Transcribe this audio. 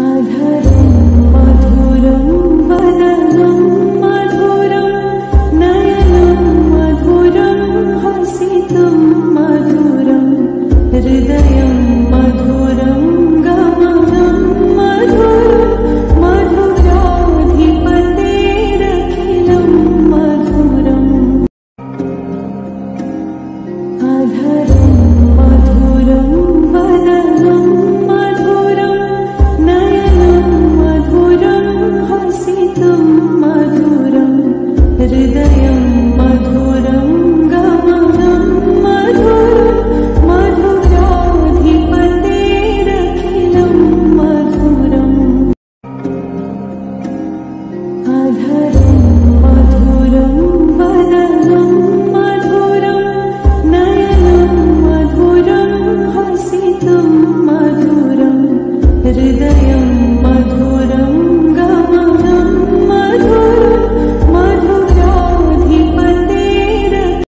अधरं मधुरं वदनं मधुरं नयनं मधुरं हसितं मधुरं हृदयं मधुरं गमनं मधुरं मधुराधिपतेरखिलं मधुरम् अधरं मधुरं वदनं मधुरं नयनं मधुरं हसितं मधुरं हृदयं मधुरं गमनं मधुरं मधुराधिपतेरखिलं मधुरम् अधरं मधुरं वदनं मधुरं नयनं मधुरं हसितं मधुरं हृदयं